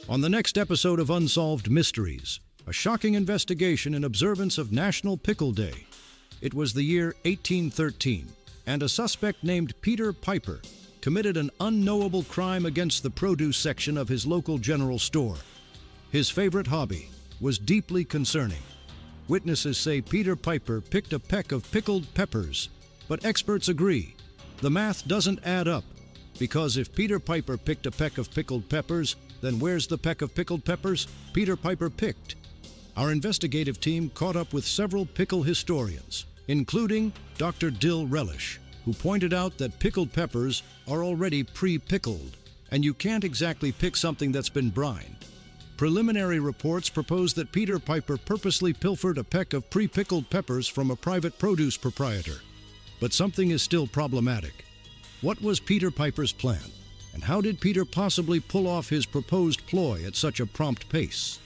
On the next episode of Unsolved Mysteries, a shocking investigation in observance of National Pickle Day. It was the year 1813, and a suspect named Peter Piper committed an unknowable crime against the produce section of his local general store. His favorite hobby was deeply concerning. Witnesses say Peter Piper picked a peck of pickled peppers, but experts agree the math doesn't add up, because if Peter Piper picked a peck of pickled peppers, then where's the peck of pickled peppers Peter Piper picked? Our investigative team caught up with several pickle historians, including Dr. Dill Relish, who pointed out that pickled peppers are already pre-pickled, and you can't exactly pick something that's been brined. Preliminary reports propose that Peter Piper purposely pilfered a peck of pre-pickled peppers from a private produce proprietor. But something is still problematic. What was Peter Piper's plan? And how did Peter possibly pull off his proposed ploy at such a prompt pace?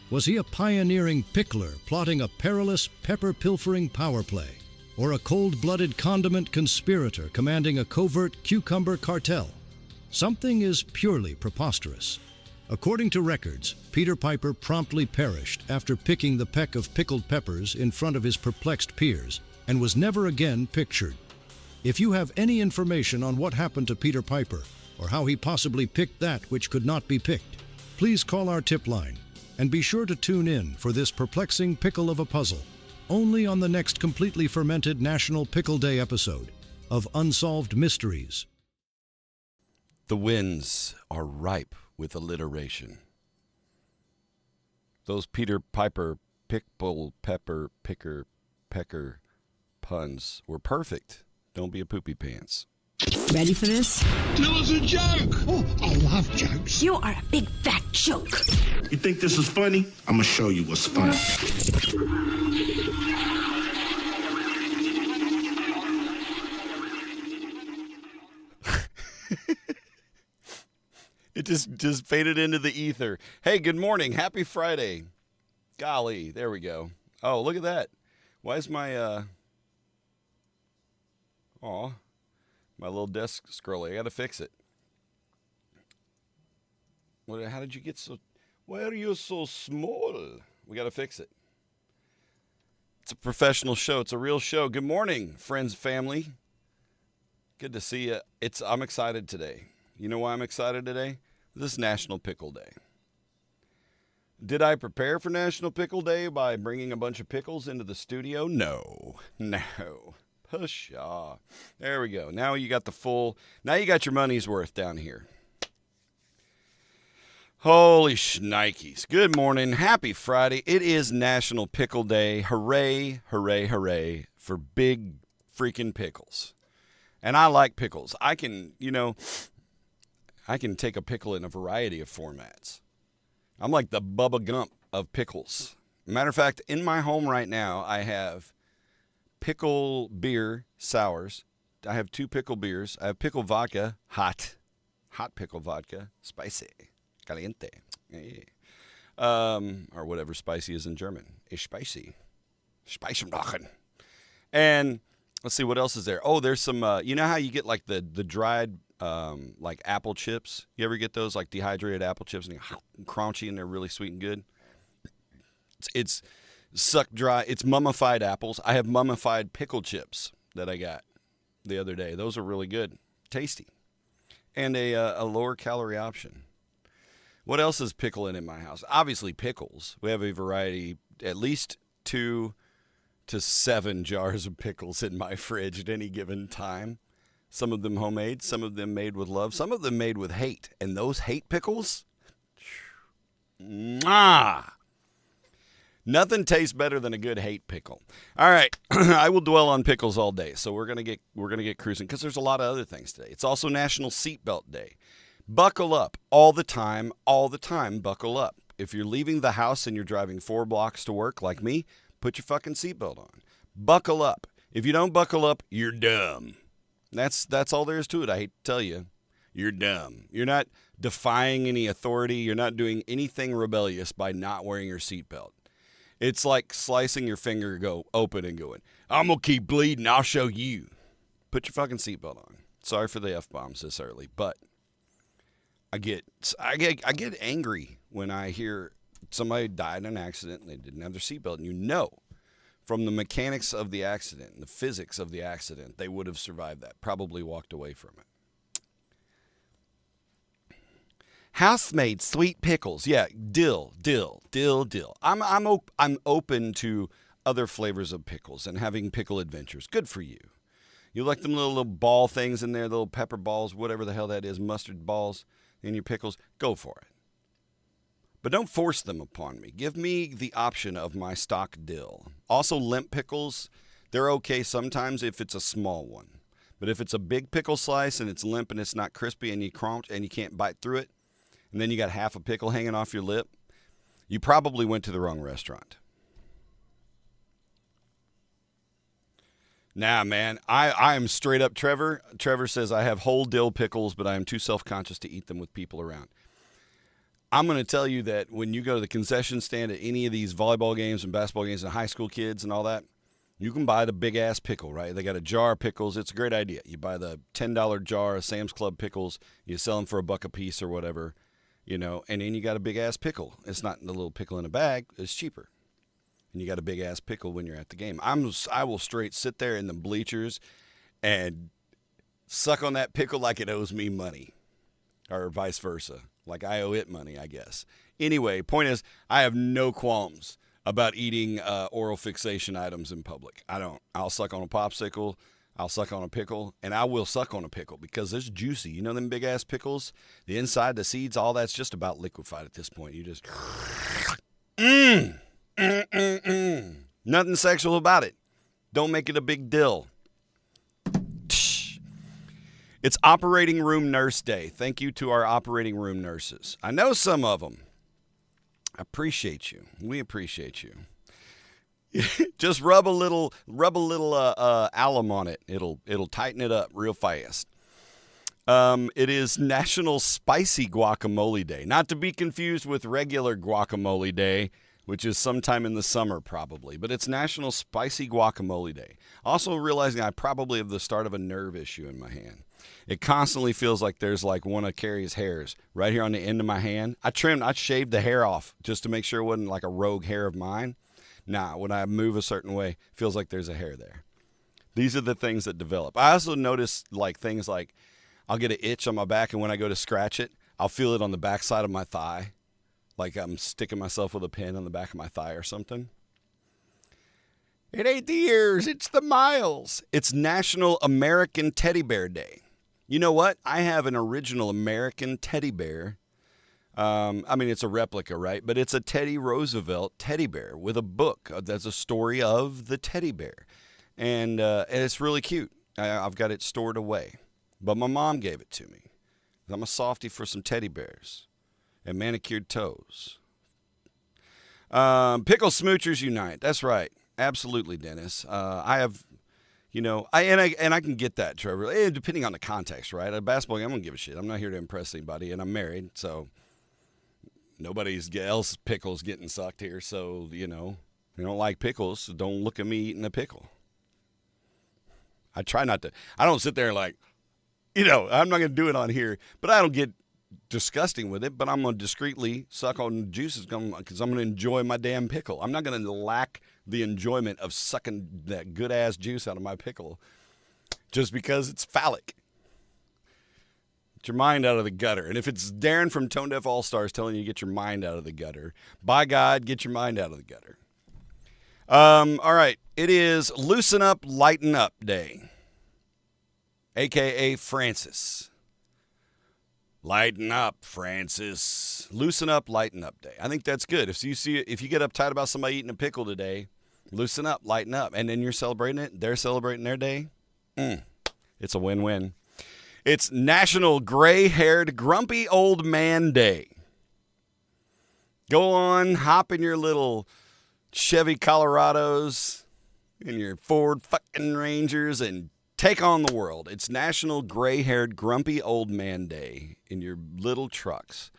Was he a pioneering pickler plotting a perilous pepper-pilfering power play? Or a cold-blooded condiment conspirator commanding a covert cucumber cartel? Something is purely preposterous. According to records, Peter Piper promptly perished after picking the peck of pickled peppers in front of his perplexed peers and was never again pictured. If you have any information on what happened to Peter Piper, or how he possibly picked that which could not be picked, please call our tip line, and be sure to tune in for this perplexing pickle of a puzzle, only on the next completely fermented National Pickle Day episode of Unsolved Mysteries. The winds are ripe with alliteration. Those Peter Piper pickle pepper picker pecker puns were perfect. Don't be a poopy pants. Ready for this? Tell us a joke. Oh, I love jokes. You are a big fat joke. You think this is funny? I'm gonna show you what's funny. It just faded into the ether. Hey, good morning. Happy Friday. Golly, there we go. Oh, look at that. Why is my my little desk scrolling? I got to fix it. How did you get so... Why are you so small? We got to fix it. It's a professional show. It's a real show. Good morning, friends, family. Good to see you. I'm excited today. You know why I'm excited today? This is National Pickle Day. Did I prepare for National Pickle Day by bringing a bunch of pickles into the studio? No. Pshaw. There we go. Now you got now you got your money's worth down here. Holy shnikes. Good morning. Happy Friday. It is National Pickle Day. Hooray, hooray, hooray for big freaking pickles. And I like pickles. I can take a pickle in a variety of formats. I'm like the Bubba Gump of pickles. Matter of fact, in my home right now, I have pickle beer sours. I have 2 pickle beers. I have pickle vodka, hot pickle vodka, spicy, caliente, or whatever spicy is in German. It's spicy, Speichenbrachen. And let's see, what else is there? Oh, there's some, you know how you get like the dried, like apple chips? You ever get those, like dehydrated apple chips, and they're crunchy and they're really sweet and good? It's sucked dry. It's mummified apples. I have mummified pickle chips that I got the other day. Those are really good, tasty, and a lower calorie option. What else is pickling in my house? Obviously pickles. We have a variety, at least 2 to 7 jars of pickles in my fridge at any given time. Some of them homemade, some of them made with love, some of them made with hate. And those hate pickles, mwah! Nothing tastes better than a good hate pickle. All right, I will dwell on pickles all day, so we're gonna get cruising because there's a lot of other things today. It's also National Seatbelt Day. Buckle up all the time, buckle up. If you're leaving the house and you're driving 4 blocks to work like me, put your fucking seatbelt on. Buckle up. If you don't buckle up, you're dumb. That's all there is to it. I hate to tell you. You're dumb. You're not defying any authority. You're not doing anything rebellious by not wearing your seatbelt. It's like slicing your finger open and going, I'm going to keep bleeding. I'll show you. Put your fucking seatbelt on. Sorry for the F-bombs this early, but I get angry when I hear somebody died in an accident and they didn't have their seatbelt, and you know from the mechanics of the accident and the physics of the accident, they would have survived that, probably walked away from it. House-made sweet pickles. Yeah, dill. I'm open to other flavors of pickles and having pickle adventures. Good for you. You like them little ball things in there, little pepper balls, whatever the hell that is, mustard balls in your pickles, go for it. But don't force them upon me. Give me the option of my stock dill. Also, limp pickles, they're okay sometimes if it's a small one. But if it's a big pickle slice and it's limp and it's not crispy and you crunch and you can't bite through it, and then you got half a pickle hanging off your lip, you probably went to the wrong restaurant. Nah, man, I am straight up Trevor. Trevor says, I have whole dill pickles, but I am too self-conscious to eat them with people around. I'm going to tell you that when you go to the concession stand at any of these volleyball games and basketball games and high school kids and all that, you can buy the big-ass pickle, right? They got a jar of pickles. It's a great idea. You buy the $10 jar of Sam's Club pickles. You sell them for $1 a piece or whatever, and then you got a big-ass pickle. It's not the little pickle in a bag. It's cheaper. And you got a big-ass pickle when you're at the game. I will straight sit there in the bleachers and suck on that pickle like it owes me money, or vice versa. Like I owe it money, I guess. Anyway, point is, I have no qualms about eating oral fixation items in public. I don't. I'll suck on a popsicle. I'll suck on a pickle. And I will suck on a pickle because it's juicy. You know them big-ass pickles? The inside, the seeds, all that's just about liquefied at this point. You just... Nothing sexual about it. Don't make it a big deal. It's Operating Room Nurse Day. Thank you to our operating room nurses. I know some of them. I appreciate you. We appreciate you. Just rub a little alum on it. It'll tighten it up real fast. It is National Spicy Guacamole Day. Not to be confused with regular guacamole day, which is sometime in the summer probably. But it's National Spicy Guacamole Day. Also realizing I probably have the start of a nerve issue in my hand. It constantly feels like there's like one of Carrie's hairs right here on the end of my hand. I shaved the hair off just to make sure it wasn't like a rogue hair of mine. Nah, when I move a certain way, it feels like there's a hair there. These are the things that develop. I also notice like things like I'll get an itch on my back, and when I go to scratch it, I'll feel it on the back side of my thigh. Like I'm sticking myself with a pin on the back of my thigh or something. It ain't the years, it's the miles. It's National American Teddy Bear Day. You know what? I have an original American teddy bear. It's a replica, right? But it's a Teddy Roosevelt teddy bear with a book. That's a story of the teddy bear. And it's really cute. I've got it stored away. But my mom gave it to me. I'm a softie for some teddy bears and manicured toes. Pickle smoochers unite. That's right. Absolutely, Dennis. I have... I can get that, Trevor. Depending on the context, right? At a basketball game, I'm going to give a shit. I'm not here to impress anybody, and I'm married, so nobody's else's pickles getting sucked here. So, if you don't like pickles, so don't look at me eating a pickle. I try not to. I don't sit there like, I'm not going to do it on here, but I don't get disgusting with it, but I'm going to discreetly suck on the juices because I'm going to enjoy my damn pickle. I'm not going to lack the enjoyment of sucking that good-ass juice out of my pickle just because it's phallic. Get your mind out of the gutter. And if it's Darren from Tone Deaf All-Stars telling you to get your mind out of the gutter, by God, get your mind out of the gutter. All right. It is Loosen Up, Lighten Up Day, a.k.a. Francis. Lighten up, Francis. Loosen up, lighten up day. I think that's good. If you get uptight about somebody eating a pickle today, loosen up, lighten up, and then you're celebrating it. They're celebrating their day. It's a win-win. It's National Gray-Haired Grumpy Old Man Day. Go on, hop in your little Chevy Colorados and your Ford fucking Rangers and take on the world. It's National Gray-Haired Grumpy Old Man Day in your little trucks.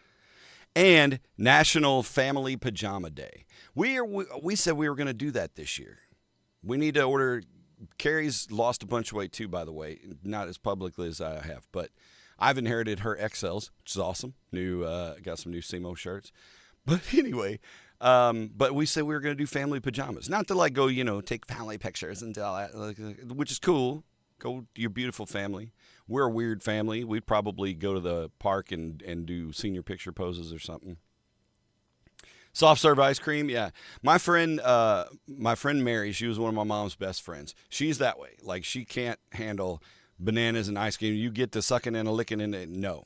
And National Family Pajama Day. We said we were going to do that this year. We need to order. Carrie's lost a bunch of weight too, by the way. Not as publicly as I have, but I've inherited her XLs, which is awesome. Got some new SEMO shirts. But anyway, but we said we were going to do family pajamas. Not to like go, take family pictures and all that, which is cool. Go to your beautiful family. We're a weird family. We'd probably go to the park and do senior picture poses or something. Soft serve ice cream, yeah. My friend Mary, she was one of my mom's best friends. She's that way. Like, she can't handle bananas and ice cream. You get to sucking and a licking in it. No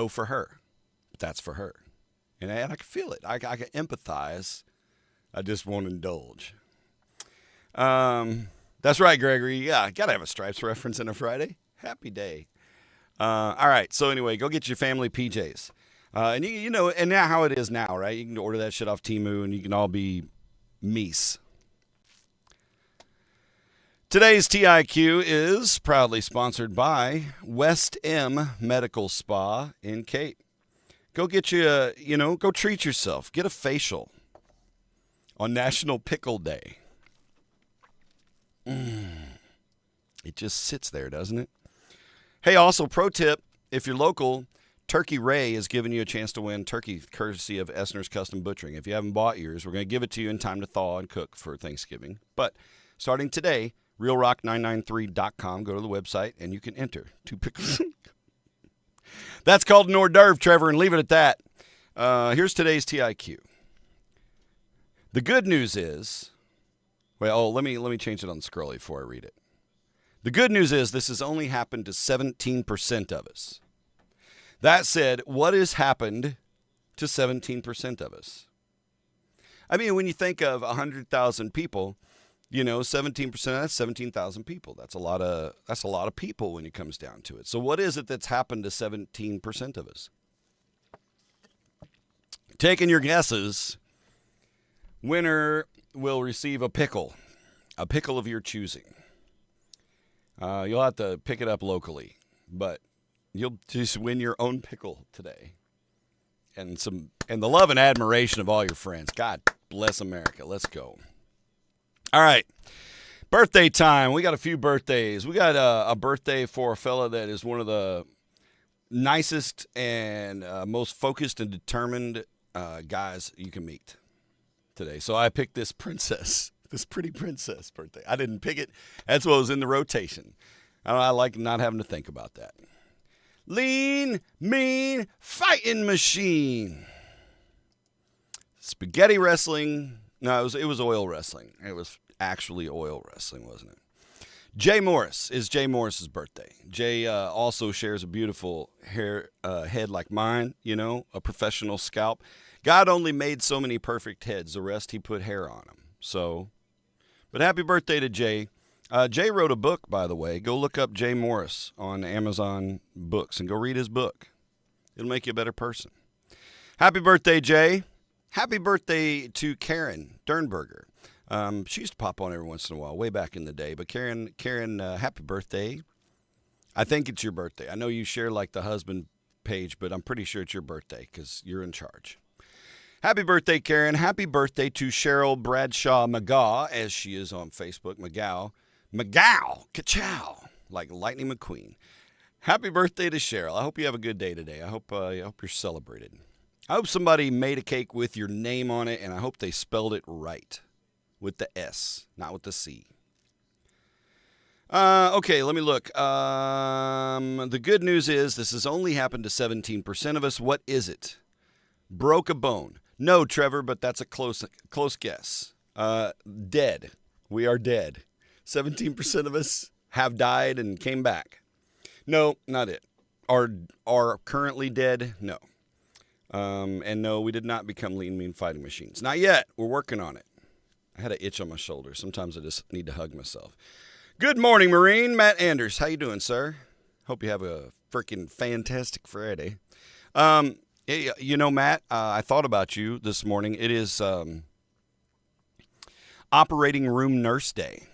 for her. But that's for her. And I can feel it. I can empathize. I just won't indulge. That's right, Gregory. Yeah, got to have a Stripes reference in a Friday. Happy day. All right. So anyway, go get your family PJs. And and now how it is now, right? You can order that shit off Temu and you can all be Mies. Today's TIQ is proudly sponsored by West M Medical Spa in Cape. Go get you, go treat yourself. Get a facial on National Pickle Day. It just sits there, doesn't it? Hey, also, pro tip, if you're local, Turkey Ray is giving you a chance to win turkey courtesy of Essner's Custom Butchering. If you haven't bought yours, we're going to give it to you in time to thaw and cook for Thanksgiving. But starting today, realrock993.com, go to the website, and you can enter 2 pickles. That's called an hors d'oeuvre, Trevor, and leave it at that. Here's today's TIQ. The good news is, let me change it on Scrolly before I read it. The good news is this has only happened to 17% of us. That said, what has happened to 17% of us? I mean, when you think of 100,000 people, 17%, that's 17,000 people. That's a lot of people when it comes down to it. So what is it that's happened to 17% of us? Taking your guesses, winner will receive a pickle of your choosing. You'll have to pick it up locally, but you'll just win your own pickle today. And the love and admiration of all your friends. God bless America. Let's go. All right. Birthday time. We got a few birthdays. We got a birthday for a fella that is one of the nicest and most focused and determined guys you can meet today. So I picked this pretty princess birthday. I didn't pick it. That's what was in the rotation. I like not having to think about that. Lean, mean, fighting machine. Spaghetti wrestling. No, it was oil wrestling. It was actually oil wrestling, wasn't it? Jay Morris is Jay Morris's birthday. Jay also shares a beautiful head like mine, a professional scalp. God only made so many perfect heads. The rest, he put hair on them. So, but happy birthday to Jay. Jay wrote a book, by the way. Go look up Jay Morris on Amazon Books and go read his book. It'll make you a better person. Happy birthday, Jay. Happy birthday to Karen Dernberger. She used to pop on every once in a while, way back in the day. But Karen, happy birthday. I think it's your birthday. I know you share like the husband page, but I'm pretty sure it's your birthday because you're in charge. Happy birthday, Karen. Happy birthday to Cheryl Bradshaw McGaw, as she is on Facebook. McGow, ka-chow, like Lightning McQueen. Happy birthday to Cheryl. I hope you have a good day today. I hope you're celebrated. I hope somebody made a cake with your name on it, and I hope they spelled it right with the S, not with the C. Okay, let me look. The good news is this has only happened to 17% of us. What is it? Broke a bone. No, Trevor, but that's a close guess. Dead. We are dead. 17% of us have died and came back. No, not it. Are currently dead? No. And no, we did not become lean, mean fighting machines. Not yet. We're working on it. I had an itch on my shoulder. Sometimes I just need to hug myself. Good morning, Marine. Matt Anders. How you doing, sir? Hope you have a freaking fantastic Friday. Matt, I thought about you this morning. It is Operating Room Nurse Day.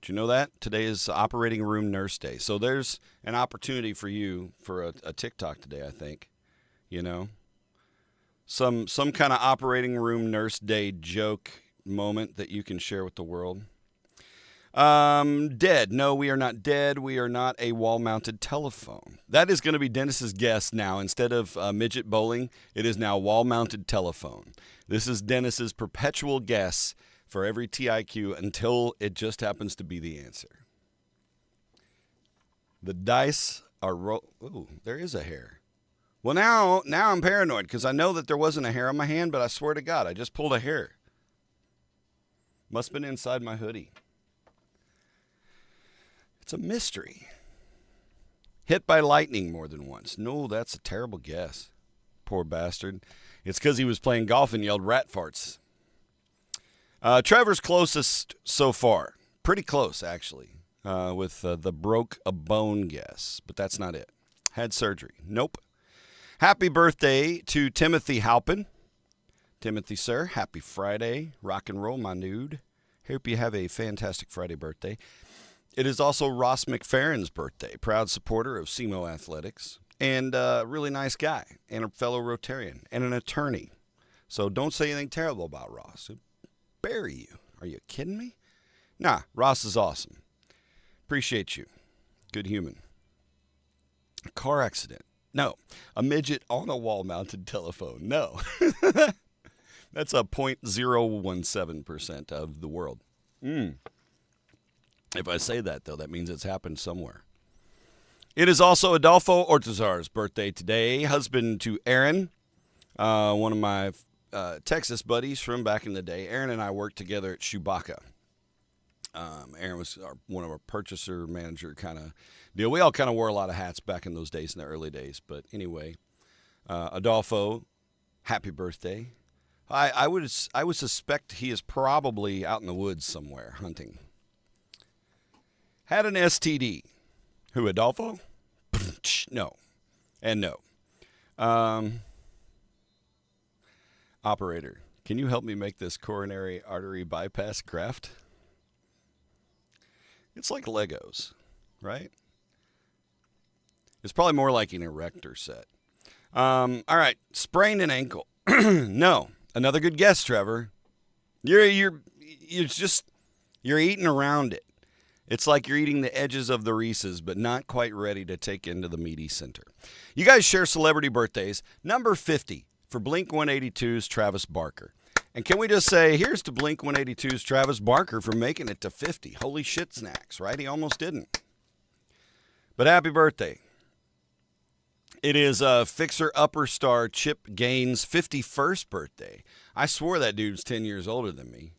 Do you know that? Today is Operating Room Nurse Day. So there's an opportunity for you for a TikTok today, I think. Some kind of Operating Room Nurse Day joke moment that you can share with the world. Dead. No, we are not dead. We are not a wall-mounted telephone. That is going to be Dennis's guess now. Instead of midget bowling, it is now wall-mounted telephone. This is Dennis's perpetual guess for every TIQ until it just happens to be the answer. The dice are Ooh, there is a hair. Well, now I'm paranoid because I know that there wasn't a hair on my hand, but I swear to God, I just pulled a hair. Must have been inside my hoodie. It's a mystery. Hit by lightning more than once. No, that's a terrible guess. Poor bastard. It's because he was playing golf and yelled rat farts. Trevor's closest so far. Pretty close, actually, with the broke a bone guess. But that's not it. Had surgery. Nope. Happy birthday to Timothy Halpin. Timothy, sir, happy Friday. Rock and roll, my dude. Hope you have a fantastic Friday birthday. It is also Ross McFerrin's birthday. Proud supporter of SEMO Athletics. And a really nice guy. And a fellow Rotarian. And an attorney. So don't say anything terrible about Ross. He'll bury you. Are you kidding me? Nah, Ross is awesome. Appreciate you. Good human. A car accident. No. A midget on a wall-mounted telephone. No. That's a 0.017% of the world. If I say that, though, that means it's happened somewhere. It is also Adolfo Ortizar's birthday today. Husband to Aaron, one of my Texas buddies from back in the day. Aaron and I worked together at Chewbacca. Aaron was one of our purchaser manager kind of deal. We all kind of wore a lot of hats back in those days, in the early days. But anyway, Adolfo, happy birthday. I would suspect he is probably out in the woods somewhere hunting. Had an STD. Who, Adolfo? No. And no. Operator, can you help me make this coronary artery bypass graft? It's like Legos, right? It's probably more like an erector set. All right, sprained an ankle. No, another good guess, Trevor. You're eating around it. It's like you're eating the edges of the Reese's, but not quite ready to take into the meaty center. You guys share celebrity birthdays. Number 50 for Blink-182's Travis Barker. And can we just say, here's to Blink-182's Travis Barker for making it to 50. Holy shit snacks, right? He almost didn't. But happy birthday. It is fixer-upper star Chip Gaines' 51st birthday. I swore that dude's 10 years older than me.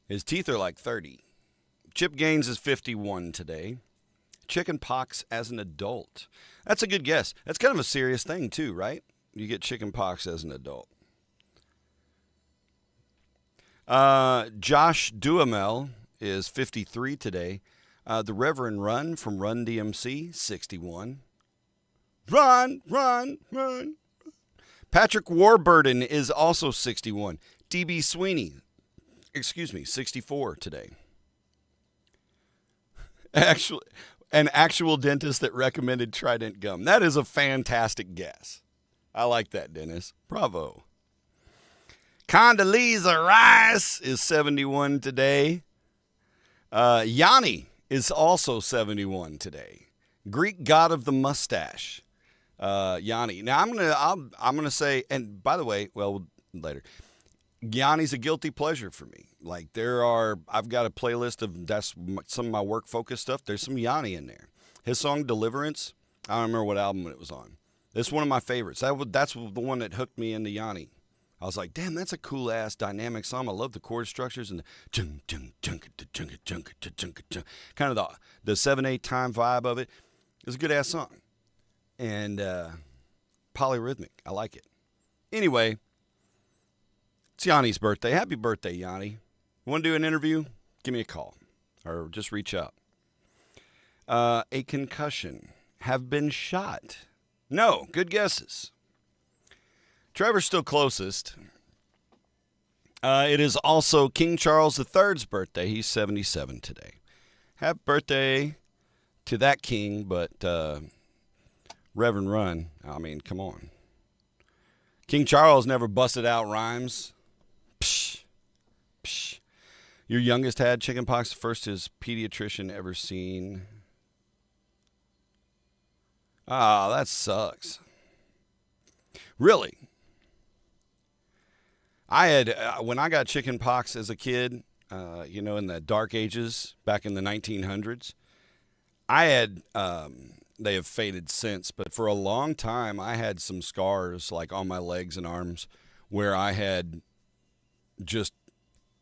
His teeth are like 30. Chip Gaines is 51 today. Chicken pox as an adult. That's a good guess. That's kind of a serious thing too, right? You get chicken pox as an adult. Josh Duhamel is 53 today. The Reverend Run from Run DMC, 61. Run, run, run. Patrick Warburton is also 61. DB Sweeney, 64 today. An actual dentist that recommended Trident gum. That is a fantastic guess. I like that, Dennis. Bravo. Condoleezza Rice is 71 today. Yanni is also 71 today. Greek god of the mustache. Yanni. Now I'm gonna say, and by the way, well, later. Yanni's a guilty pleasure for me. Like I've got a playlist of some of my work focused stuff. There's some Yanni in there. His song Deliverance, I don't remember what album it was on. It's one of my favorites. That's the one that hooked me into Yanni. I was like, damn, that's a cool ass dynamic song. I love the chord structures and the kind of the 7/8 time vibe of it. It's a good ass song. And polyrhythmic. I like it. Anyway, it's Yanni's birthday. Happy birthday, Yanni. You want to do an interview? Give me a call or just reach out. A concussion. Have been shot. No, good guesses. Trevor's still closest. It is also King Charles III's birthday. He's 77 today. Happy birthday to that king, but Reverend Run, I mean, come on. King Charles never busted out rhymes. Psh, psh. Your youngest had chickenpox. First his pediatrician ever seen. Ah, that sucks. Really? I had, when I got chickenpox as a kid, in the dark ages, back in the 1900s, I had, they have faded since, but for a long time, I had some scars, like on my legs and arms, where I had just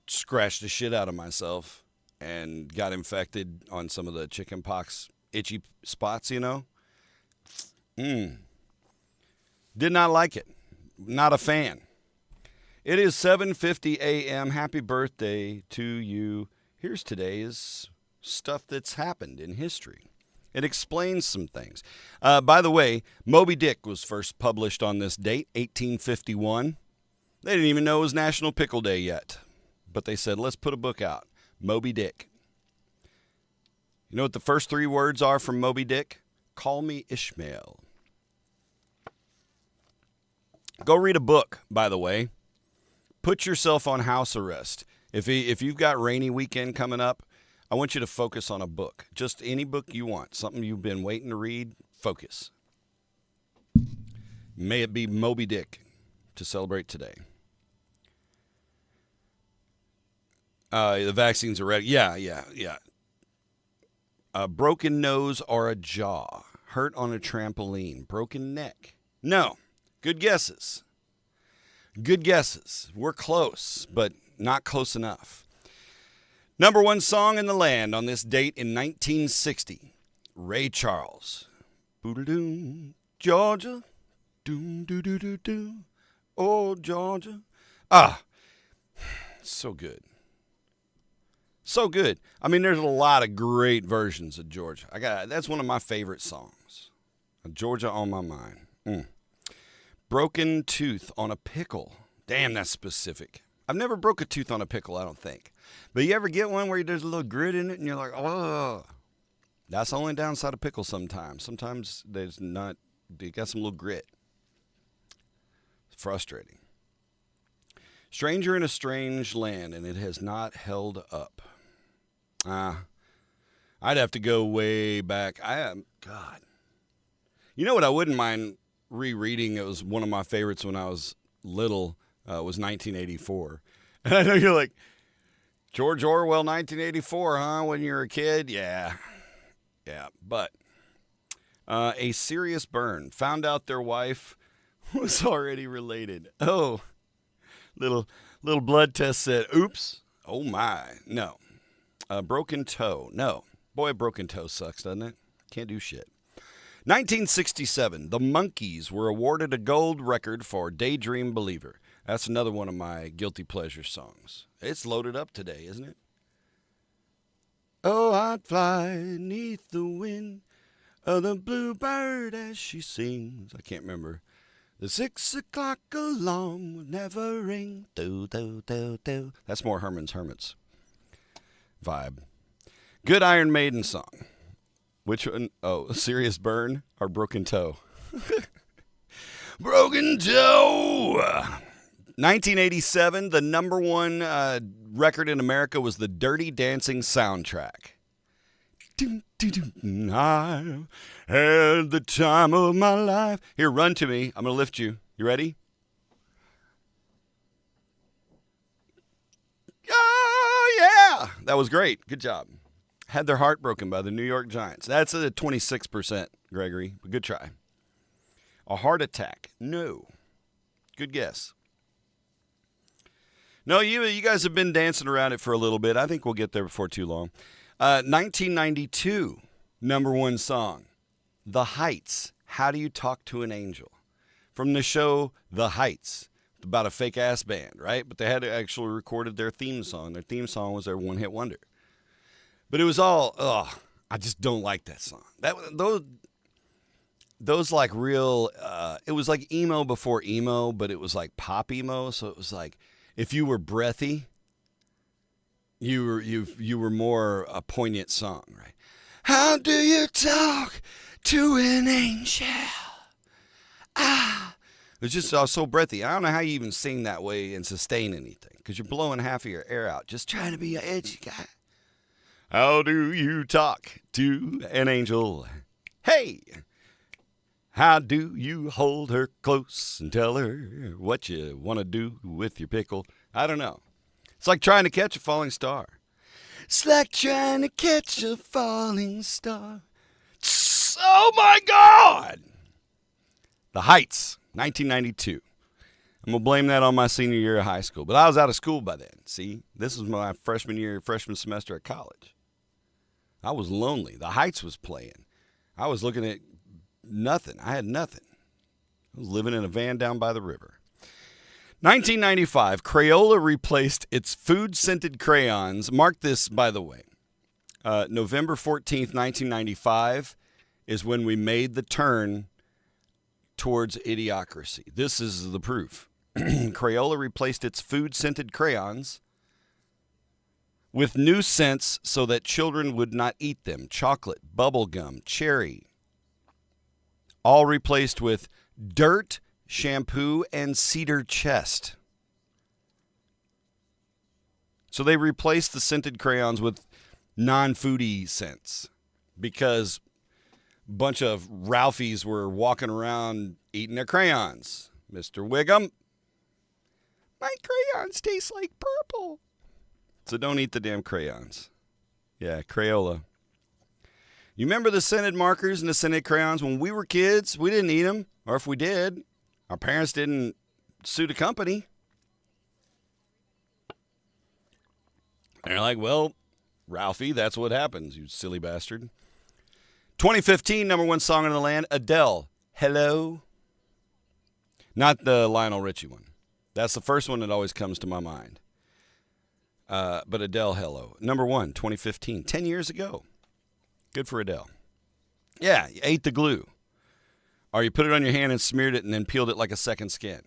scratched the shit out of myself and got infected on some of the chickenpox itchy spots, Did not like it. Not a fan. It is 7:50 a.m. Happy birthday to you. Here's today's stuff that's happened in history. It explains some things. By the way, Moby Dick was first published on this date, 1851. They didn't even know it was National Pickle Day yet. But they said, let's put a book out. Moby Dick. You know what the first 3 words are from Moby Dick? Call me Ishmael. Go read a book, by the way. Put yourself on house arrest. If you've got rainy weekend coming up, I want you to focus on a book. Just any book you want. Something you've been waiting to read. Focus. May it be Moby Dick to celebrate today. The vaccines are ready. Yeah. A broken nose or a jaw. Hurt on a trampoline. Broken neck. No. Good guesses. We're close, but not close enough. Number 1 song in the land on this date in 1960. Ray Charles. Boo-doo-doo, Georgia. Doo-doo-doo-doo-doo. Oh, Georgia. So good. So good. I mean, there's a lot of great versions of Georgia. That's one of my favorite songs. Georgia on my mind. Broken tooth on a pickle. Damn, that's specific. I've never broke a tooth on a pickle, I don't think. But you ever get one where there's a little grit in it and you're like, oh. That's the only downside of pickles sometimes. Sometimes there's not, they got some little grit. It's frustrating. Stranger in a strange land, and it has not held up. I'd have to go way back. God. You know what I wouldn't mind rereading? It was one of my favorites when I was little. Was 1984. And I know you're like, George Orwell, 1984, huh? When you were a kid? Yeah. But a serious burn. Found out their wife was already related. Oh, little blood test said, oops. Oh my. No. Broken toe. No. Boy, a broken toe sucks, doesn't it? Can't do shit. 1967, the Monkees were awarded a gold record for Daydream Believer. That's another one of my guilty pleasure songs. It's loaded up today, isn't it? Oh, I'd fly neath the wing of the bluebird as she sings. I can't remember. The 6 o'clock alarm will never ring. Do, do, do, do. That's more Herman's Hermits vibe. Good Iron Maiden song. Which one? Oh, Serious Burn or Broken Toe? Broken Toe! 1987, the number 1 record in America was the Dirty Dancing soundtrack. I had the time of my life. Here, run to me. I'm going to lift you. You ready? Oh, yeah. That was great. Good job. Had their heart broken by the New York Giants. That's a 26%, Gregory. But good try. A heart attack. No. Good guess. No, you guys have been dancing around it for a little bit. I think we'll get there before too long. 1992, number 1 song. The Heights. How Do You Talk to an Angel? From the show The Heights. About a fake-ass band, right? But they had actually recorded their theme song. Their theme song was their one-hit wonder. But it was all, I just don't like that song. Those like real, it was like emo before emo, but it was like pop emo. So it was like, if you were breathy, you were more a poignant song, right? How do you talk to an angel? It's just so breathy. I don't know how you even sing that way and sustain anything, because you're blowing half of your air out, just trying to be an edgy guy. How do you talk to an angel? Hey! How do you hold her close and tell her what you want to do with your pickle? I don't know. It's like trying to catch a falling star. It's like trying to catch a falling star. Oh, my God! The Heights, 1992. I'm going to blame that on my senior year of high school. But I was out of school by then. See, this was my freshman semester at college. I was lonely. The Heights was playing. I was looking at nothing. I had nothing. I was living in a van down by the river. 1995, Crayola replaced its food-scented crayons. Mark this, by the way. November 14th, 1995 is when we made the turn towards idiocracy. This is the proof. Crayola replaced its food-scented crayons with new scents so that children would not eat them. Chocolate, bubblegum, cherry. All replaced with dirt, shampoo, and cedar chest. So they replaced the scented crayons with non-foodie scents because a bunch of Ralphies were walking around eating their crayons. Mr. Wiggum, my crayons taste like purple. So don't eat the damn crayons. Yeah, Crayola. You remember the scented markers and the scented crayons? When we were kids, we didn't eat them. Or if we did, our parents didn't sue the company. And they're like, well, Ralphie, that's what happens, you silly bastard. 2015, number one song in the land, Adele, Hello. Not the Lionel Richie one. That's the first one that always comes to my mind. But Adele, Hello. Number one, 2015, 10 years ago. Good for Adele. Yeah, you ate the glue. Or you put it on your hand and smeared it and then peeled it like a second skin.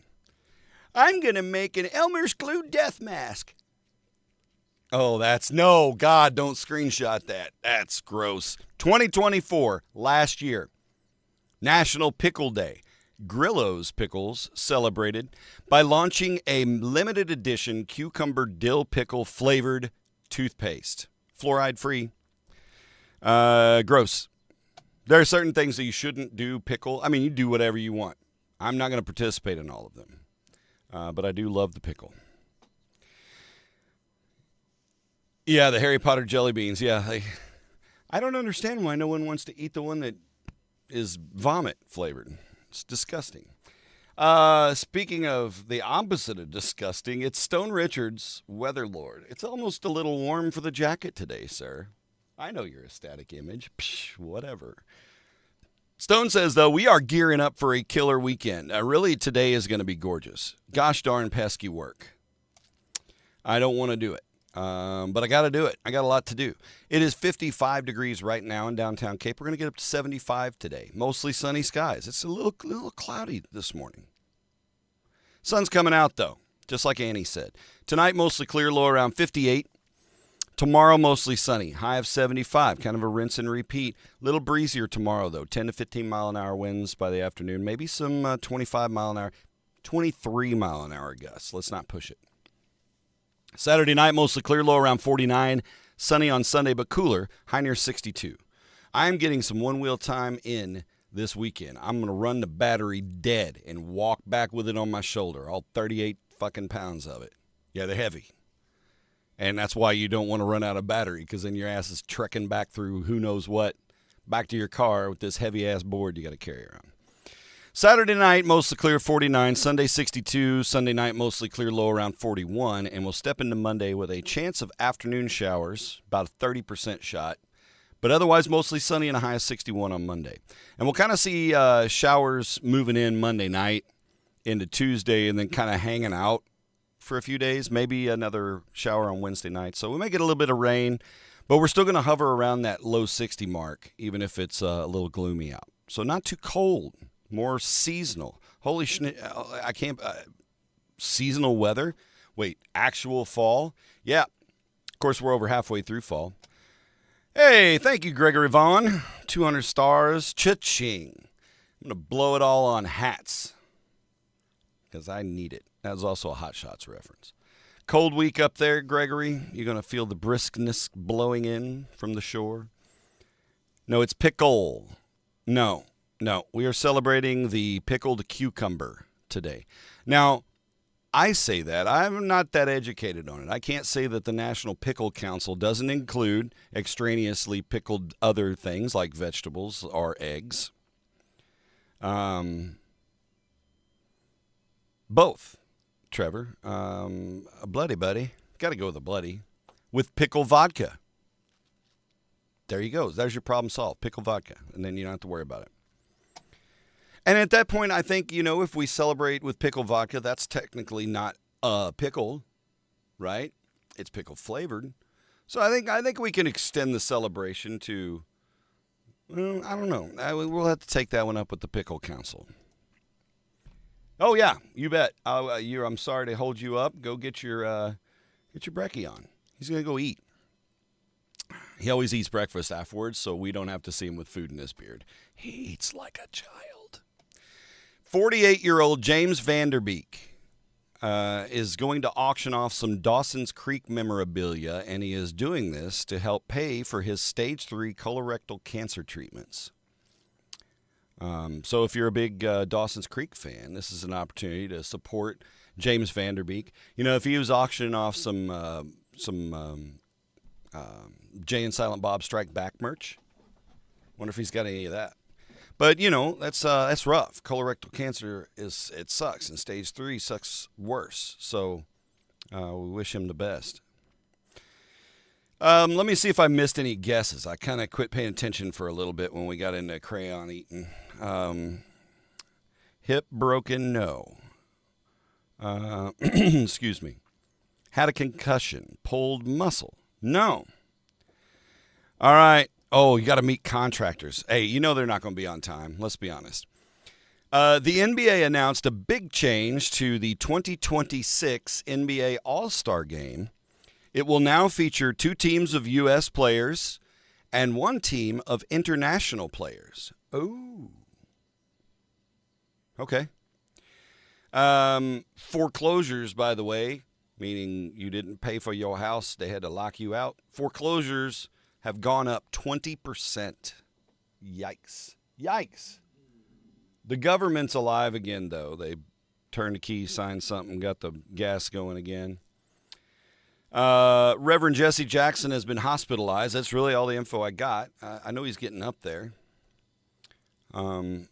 I'm going to make an Elmer's glue death mask. Oh, no, God, don't screenshot that. That's gross. 2024, last year, National Pickle Day. Grillo's Pickles celebrated by launching a limited edition cucumber dill pickle flavored toothpaste. Fluoride free. Gross. There are certain things that you shouldn't do pickle. I mean, you do whatever you want. I'm not going to participate in all of them. But I do love the pickle. Yeah, the Harry Potter jelly beans. Yeah, I don't understand why no one wants to eat the one that is vomit flavored. It's disgusting. Speaking of the opposite of disgusting, it's Stone Richards, Weather Lord. It's almost a little warm for the jacket today, sir. I know you're a static image. Psh, whatever. Stone says, though, we are gearing up for a killer weekend. Really, today is going to be gorgeous. Gosh darn pesky work. I don't want to do it. But I got to do it. I got a lot to do. It is 55 degrees right now in downtown Cape. We're going to get up to 75 today. Mostly sunny skies. It's a little cloudy this morning. Sun's coming out, though, just like Annie said. Tonight, mostly clear, low around 58. Tomorrow, mostly sunny, high of 75, kind of a rinse and repeat. Little breezier tomorrow, though, 10 to 15 mile an hour winds by the afternoon. Maybe some 25 mile an hour, 23 mile an hour gusts. Let's not push it. Saturday night, mostly clear, low around 49. Sunny on Sunday, but cooler, high near 62. I am getting some one-wheel time in this weekend. I'm going to run the battery dead and walk back with it on my shoulder, all 38 fucking pounds of it. Yeah, they're heavy. And that's why you don't want to run out of battery, because then your ass is trekking back through who knows what, back to your car with this heavy-ass board you got to carry around. Saturday night, mostly clear, 49. Sunday, 62. Sunday night, mostly clear, low around 41. And we'll step into Monday with a chance of afternoon showers, about a 30% shot. But otherwise, mostly sunny and a high of 61 on Monday. And we'll kind of see showers moving in Monday night into Tuesday and then kind of hanging out for a few days. Maybe another shower on Wednesday night. So we may get a little bit of rain, but we're still going to hover around that low 60 mark, even if it's a little gloomy out. So not too cold. More seasonal. Holy I can't. Seasonal weather? Wait, actual fall? Yeah. Of course, we're over halfway through fall. Hey, thank you, Gregory Vaughn. 200 stars. Cha-ching. I'm going to blow it all on hats. because I need it. That was also a Hot Shots reference. Cold week up there, Gregory. You're going to feel the briskness blowing in from the shore. No, it's pickle. No. We are celebrating the pickled cucumber today. Now, I say that. I'm not that educated on it. I can't say that the National Pickle Council doesn't include extraneously pickled other things like vegetables or eggs. Both, Trevor. A bloody buddy. Got to go with a bloody. With pickle vodka. There you go. There's your problem solved. Pickle vodka. And then you don't have to worry about it. And at that point, I think, if we celebrate with pickle vodka, that's technically not a pickle, right? It's pickle flavored. So I think we can extend the celebration to, well, I don't know. We'll have to take that one up with the Pickle Council. Oh yeah, you bet. I'm sorry to hold you up. Go get your brekkie on. He's gonna go eat. He always eats breakfast afterwards, so we don't have to see him with food in his beard. He eats like a child. 48-year-old James Vanderbeek is going to auction off some Dawson's Creek memorabilia, and he is doing this to help pay for his stage 3 colorectal cancer treatments. So if you're a big Dawson's Creek fan, this is an opportunity to support James Vanderbeek. If he was auctioning off some Jay and Silent Bob Strike Back merch, wonder if he's got any of that. But that's rough. Colorectal cancer it sucks, and stage 3 sucks worse. So we wish him the best. Let me see if I missed any guesses. I kind of quit paying attention for a little bit when we got into crayon eating. Hip broken, no. Excuse me. Had a concussion, pulled muscle, no. All right. Oh, you got to meet contractors. Hey, they're not going to be on time. Let's be honest. The NBA announced a big change to the 2026 NBA All-Star Game. It will now feature 2 teams of U.S. players and 1 team of international players. Oh. Okay. Foreclosures, by the way, meaning you didn't pay for your house, they had to lock you out. Foreclosures have gone up 20%. Yikes. The government's alive again, though. They turned the key, signed something, got the gas going again. Reverend Jesse Jackson has been hospitalized. That's really all the info I got. I know he's getting up there. Do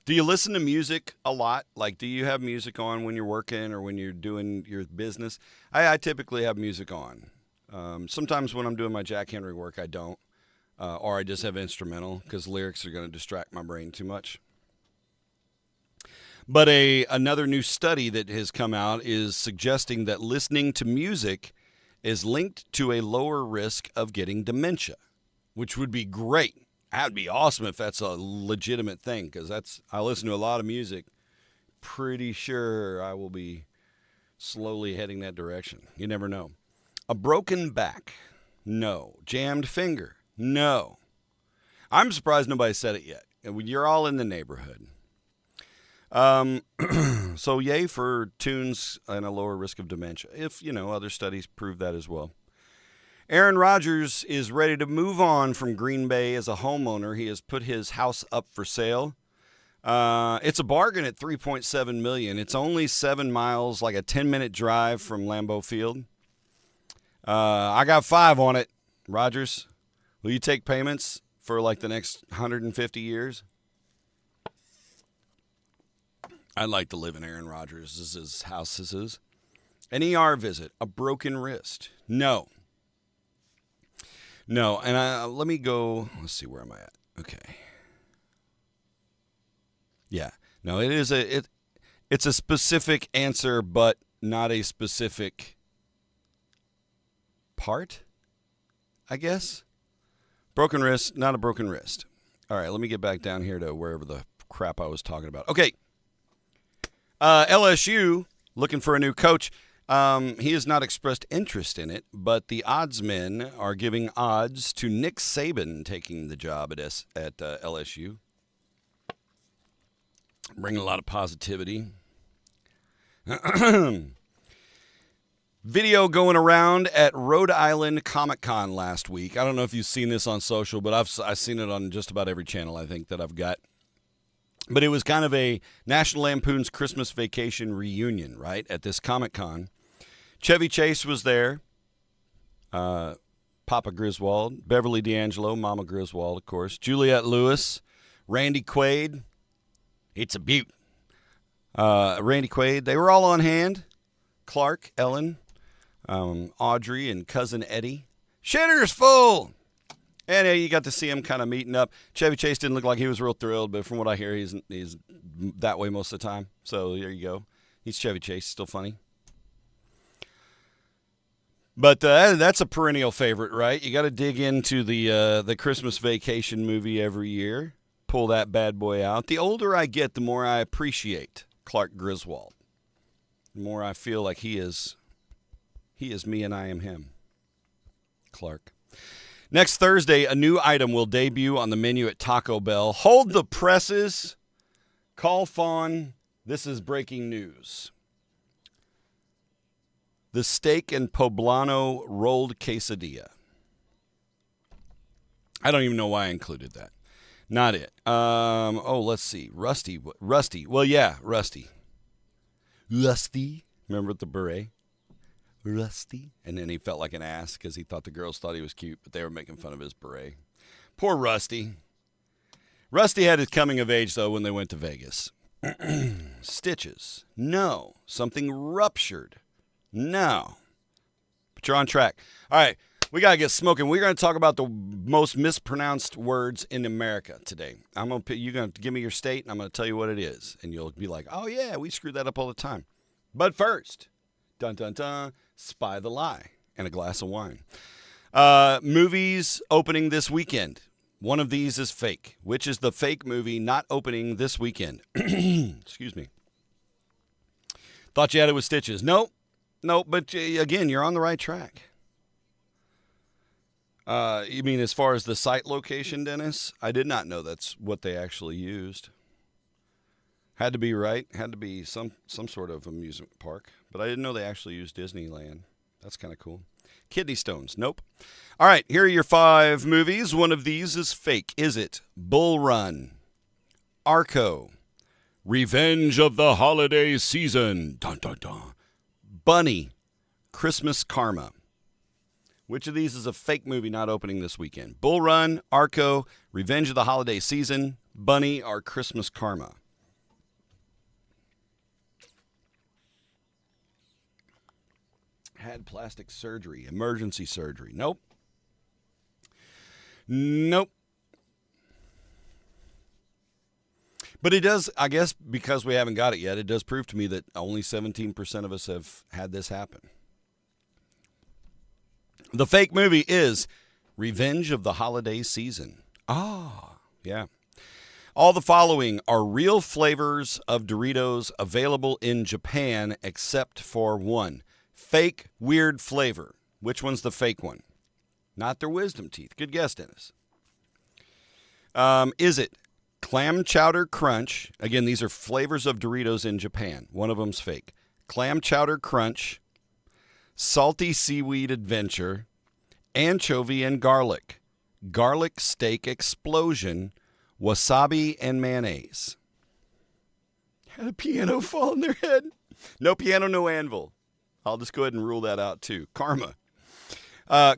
you listen to music a lot? Like, do you have music on when you're working or when you're doing your business? I typically have music on. Sometimes when I'm doing my Jack Henry work, I don't. Or I just have instrumental because lyrics are going to distract my brain too much. But another new study that has come out is suggesting that listening to music is linked to a lower risk of getting dementia, which would be great. That'd be awesome if that's a legitimate thing, because I listen to a lot of music. Pretty sure I will be slowly heading that direction. You never know. A broken back? No. Jammed finger? No. I'm surprised nobody said it yet. You're all in the neighborhood. So yay for tunes and a lower risk of dementia. If, other studies prove that as well. Aaron Rodgers is ready to move on from Green Bay as a homeowner. He has put his house up for sale. It's a bargain at $3.7 million. It's only 7 miles, like a 10-minute drive from Lambeau Field. I got 5 on it. Rodgers, will you take payments for like the next 150 years? I'd like to live in Aaron Rodgers' house. This is an ER visit. A broken wrist? No. And let me go. Let's see, where am I at? Okay. Yeah. No, it's a specific answer, but not a specific part, I guess. Broken wrist, not a broken wrist. All right, let me get back down here to wherever the crap I was talking about. Okay. LSU looking for a new coach. He has not expressed interest in it, but the oddsmen are giving odds to Nick Saban taking the job at LSU. Bringing a lot of positivity. Video going around at Rhode Island Comic Con last week. I don't know if you've seen this on social, but I've seen it on just about every channel I think that I've got. But it was kind of a National Lampoon's Christmas Vacation reunion, right, at this Comic Con. Chevy Chase was there. Papa Griswold. Beverly D'Angelo, Mama Griswold, of course. Juliette Lewis. Randy Quaid. It's a beaut. Randy Quaid. They were all on hand. Clark, Ellen, Audrey, and Cousin Eddie. Shitter's full! And you got to see him kind of meeting up. Chevy Chase didn't look like he was real thrilled, but from what I hear, he's that way most of the time. So there you go. He's Chevy Chase, still funny. But that's a perennial favorite, right? You got to dig into the Christmas Vacation movie every year. Pull that bad boy out. The older I get, the more I appreciate Clark Griswold. The more I feel like he is me and I am him. Clark. Next Thursday, a new item will debut on the menu at Taco Bell. Hold the presses. Call Fawn. This is breaking news. The steak and poblano rolled quesadilla. I don't even know why I included that. Not it. Let's see. Rusty. Well, yeah, Rusty. Rusty. Remember the beret? Rusty. And then he felt like an ass because he thought the girls thought he was cute, but they were making fun of his beret. Poor Rusty. Rusty had his coming of age, though, when they went to Vegas. Stitches. No. Something ruptured. No. But you're on track. All right. We got to get smoking. We're going to talk about the most mispronounced words in America today. You're going to give me your state, and I'm going to tell you what it is. And you'll be like, oh, yeah, we screw that up all the time. But first, dun, dun, dun, spy the lie and a glass of wine. Movies opening this weekend. One of these is fake. Which is the fake movie not opening this weekend? Excuse me. Thought you had it with Stitches. Nope, but again, you're on the right track. You mean as far as the site location, Dennis? I did not know that's what they actually used. Had to be right. Had to be some sort of amusement park. But I didn't know they actually used Disneyland. That's kind of cool. Kidney stones. Nope. All right, here are your 5 movies. One of these is fake. Is it Bull Run, Arco, Revenge of the Holiday Season, dun, dun, dun, Bunny, Christmas Karma? Which of these is a fake movie not opening this weekend? Bull Run, Arco, Revenge of the Holiday Season, Bunny, or Christmas Karma? Had plastic surgery, emergency surgery. Nope. But it does, I guess, because we haven't got it yet, it does prove to me that only 17% of us have had this happen. The fake movie is Revenge of the Holiday Season. Yeah. All the following are real flavors of Doritos available in Japan except for one. Fake weird flavor. Which one's the fake one? Not their wisdom teeth. Good guess, Dennis. Is it Clam Chowder Crunch? Again, these are flavors of Doritos in Japan. One of them's fake. Clam Chowder Crunch, Salty Seaweed Adventure, Anchovy and Garlic, Garlic Steak Explosion, Wasabi and Mayonnaise. Had a piano fall on their head. No piano, no anvil. I'll just go ahead and rule that out too. Karma.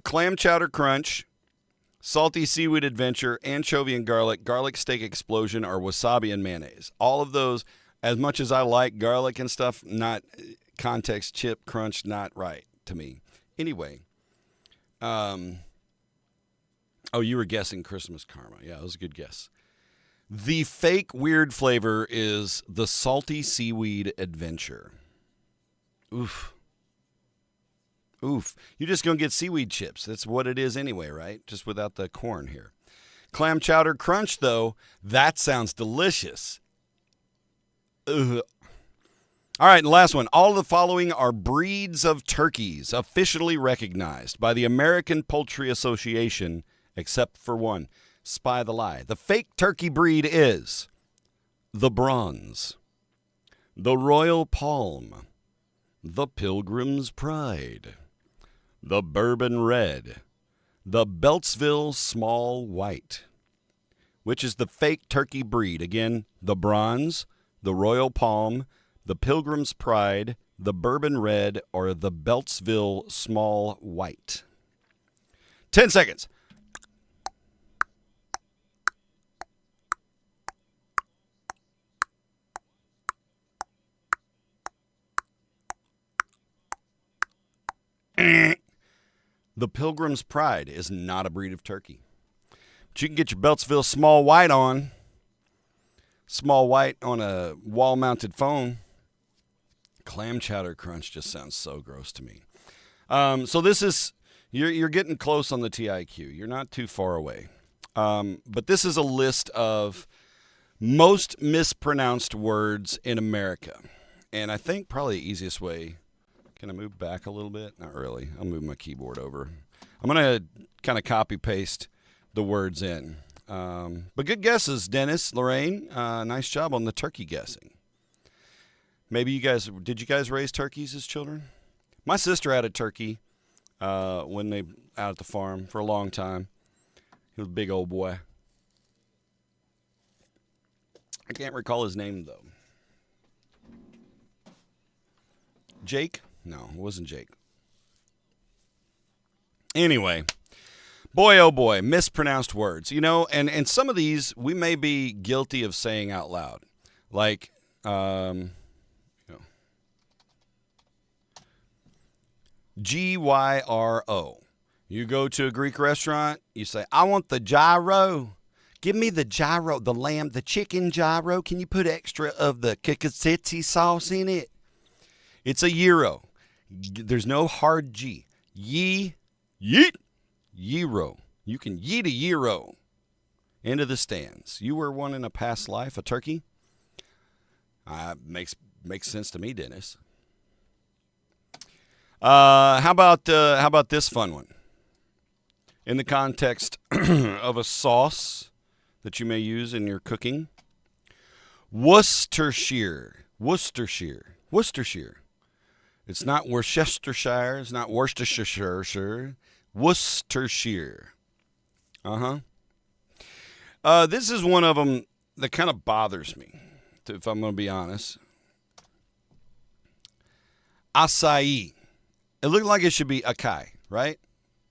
Clam Chowder Crunch, Salty Seaweed Adventure, Anchovy and Garlic, Garlic Steak Explosion, or Wasabi and Mayonnaise. All of those, as much as I like garlic and stuff, not context chip crunch, not right to me. Anyway. You were guessing Christmas Karma. Yeah, that was a good guess. The fake weird flavor is the Salty Seaweed Adventure. Oof. You're just going to get seaweed chips. That's what it is anyway, right? Just without the corn here. Clam Chowder Crunch, though, that sounds delicious. Ugh. All right, and last one. All of the following are breeds of turkeys officially recognized by the American Poultry Association, except for one. Spy the lie. The fake turkey breed is the Bronze, the Royal Palm, the Pilgrim's Pride, the Bourbon Red, the Beltsville Small White. Which is the fake turkey breed? Again, the Bronze, the Royal Palm, the Pilgrim's Pride, the Bourbon Red, or the Beltsville Small White. 10 seconds. The Pilgrim's Pride is not a breed of turkey. But you can get your Beltsville Small White on. Small White on a wall-mounted phone. Clam chowder crunch just sounds so gross to me. So this is, you're getting close on the TIQ. You're not too far away. But this is a list of most mispronounced words in America. And I think probably the easiest way, can I move back a little bit? Not really. I'll move my keyboard over. I'm going to kind of copy-paste the words in. But good guesses, Dennis, Lorraine. Nice job on the turkey guessing. Maybe did you guys raise turkeys as children? My sister had a turkey when they out at the farm for a long time. He was a big old boy. I can't recall his name, though. Jake? No, it wasn't Jake. Anyway, boy, oh boy, mispronounced words. You know, and some of these we may be guilty of saying out loud. Like, gyro. You go to a Greek restaurant, you say, I want the gyro. Give me the gyro, the lamb, the chicken gyro. Can you put extra of the kakatsitsi sauce in it? It's a gyro. There's no hard G. Yeet. Gyro. You can yeet a gyro into the stands. You were one in a past life, a turkey? Makes sense to me, Dennis. How about this fun one? In the context of a sauce that you may use in your cooking. Worcestershire. It's not Worcestershire. It's not Worcestershire. Worcestershire. This is one of them that kind of bothers me, if I'm going to be honest. Acai. It looked like it should be acai, right?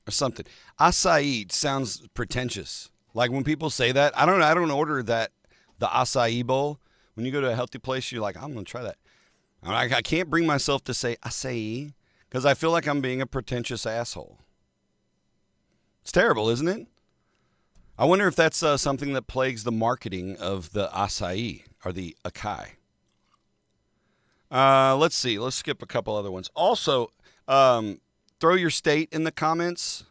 Or something. Acai sounds pretentious. Like when people say that, I don't order that, the acai bowl. When you go to a healthy place, you're like, I'm going to try that. I can't bring myself to say acai because I feel like I'm being a pretentious asshole. It's terrible, isn't it? I wonder if that's something that plagues the marketing of the acai or the acai. Let's see. Let's skip a couple other ones. Also, throw your state in the comments.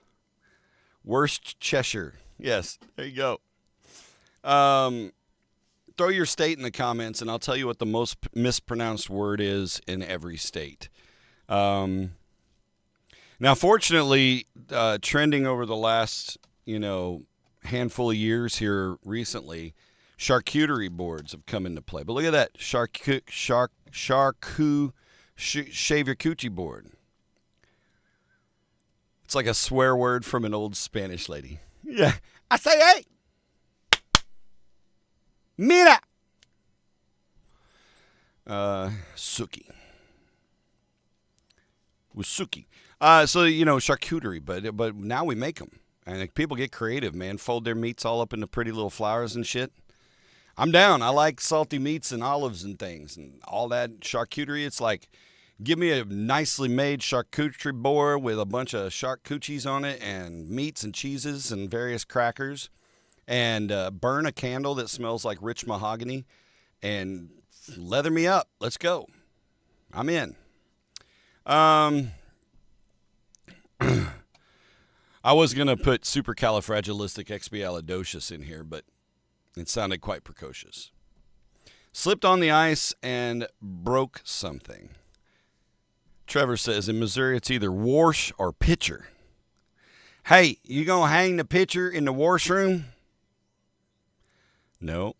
Worst Cheshire. Yes, there you go. Throw your state in the comments, and I'll tell you what the most mispronounced word is in every state. Now, fortunately, trending over the last, handful of years here recently, charcuterie boards have come into play. But look at that, shave your coochie board. It's like a swear word from an old Spanish lady. Yeah, I say, hey, mira, suki. With suki. So charcuterie, but now we make them, and people get creative, man. Fold their meats all up into pretty little flowers and shit. I'm down. I like salty meats and olives and things and all that charcuterie. It's like, give me a nicely made charcuterie board with a bunch of shark coochies on it and meats and cheeses and various crackers, and burn a candle that smells like rich mahogany and leather me up. Let's go. I'm in. I was going to put supercalifragilisticexpialidocious in here, but it sounded quite precocious. Slipped on the ice and broke something. Trevor says, in Missouri, it's either wash or pitcher. Hey, you going to hang the pitcher in the washroom? No.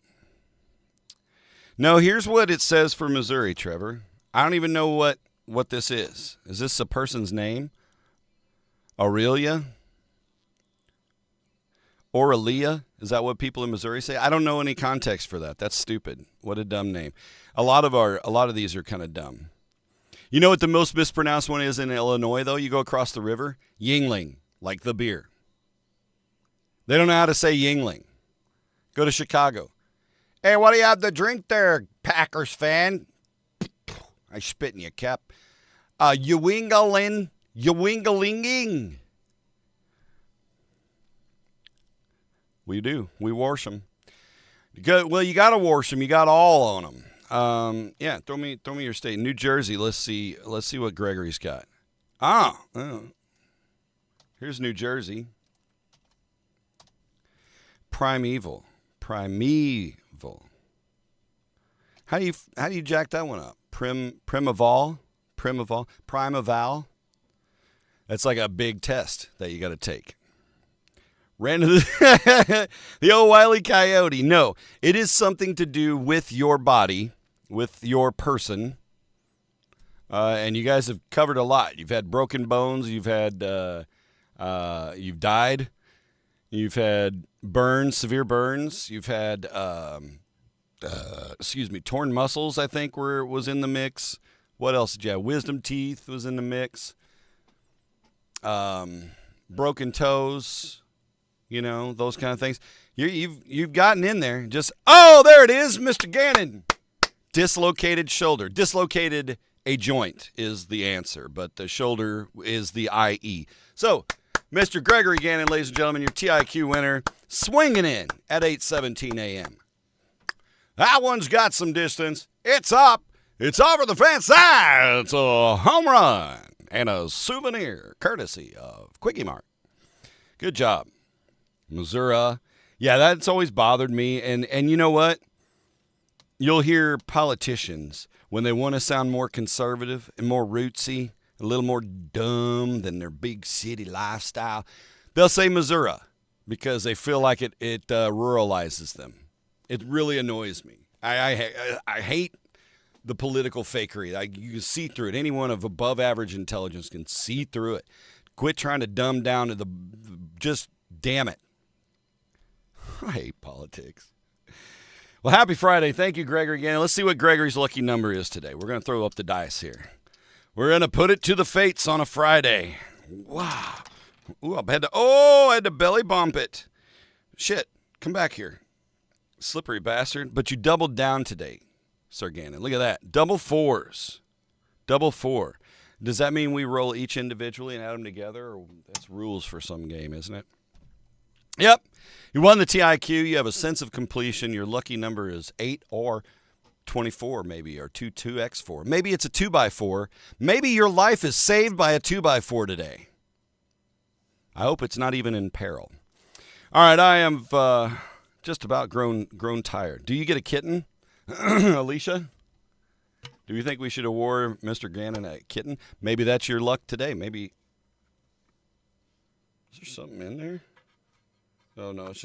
No, here's what it says for Missouri, Trevor. I don't even know what what this is. Is this a person's name? Aurelia? Aurelia? Is that what people in Missouri say? I don't know any context for that. That's stupid. What a dumb name. A lot of these are kind of dumb. You know what the most mispronounced one is in Illinois, though? You go across the river? Yingling, like the beer. They don't know how to say Yingling. Go to Chicago. Hey, what do you have to drink there, Packers fan? I spit in your cap. You wingalinging. We do. We wash them. Well, you got to wash them. You got all on them. Yeah, throw me your state. New Jersey. Let's see what Gregory's got. Here's New Jersey. Primeval. How do you jack that one up? Primeval. That's like a big test that you got to take. Ran to the old Wile E. Coyote. No, it is something to do with your body, with your person. And you guys have covered a lot. You've had broken bones. You've had, you've died. You've had burns, severe burns. You've had, torn muscles, I think was in the mix. What else did you have? Wisdom teeth was in the mix. Broken toes, those kind of things. You've gotten in there. There it is, Mr. Gannon. Dislocated shoulder. Dislocated a joint is the answer, but the shoulder is the IE. So, Mr. Gregory Gannon, ladies and gentlemen, your TIQ winner, swinging in at 8:17 a.m. That one's got some distance. It's up. It's over the fence. It's a home run and a souvenir courtesy of Quickie Mart. Good job. Missouri. Yeah, that's always bothered me. And you know what? You'll hear politicians, when they want to sound more conservative and more rootsy, a little more dumb than their big city lifestyle, they'll say Missouri because they feel like it ruralizes them. It really annoys me. I hate the political fakery. You can see through it. Anyone of above average intelligence can see through it. Quit trying to dumb down to just damn it. I hate politics. Well, happy Friday. Thank you, Gregory, again. Let's see what Gregory's lucky number is today. We're going to throw up the dice here. We're going to put it to the fates on a Friday. Wow. Ooh, I had to belly bump it. Shit. Come back here. Slippery bastard. But you doubled down today, Sir Gannon. Look at that. Double fours. Double four. Does that mean we roll each individually and add them together? Or that's rules for some game, isn't it? Yep. You won the TIQ. You have a sense of completion. Your lucky number is 8 or 24 maybe, or 2x4. Maybe it's a 2x4. Maybe your life is saved by a 2x4 today. I hope it's not even in peril. All right, I am just about grown tired. Do you get a kitten, Alicia? Do you think we should award Mr. Gannon a kitten? Maybe that's your luck today. Maybe. Is there something in there? Oh, no, it's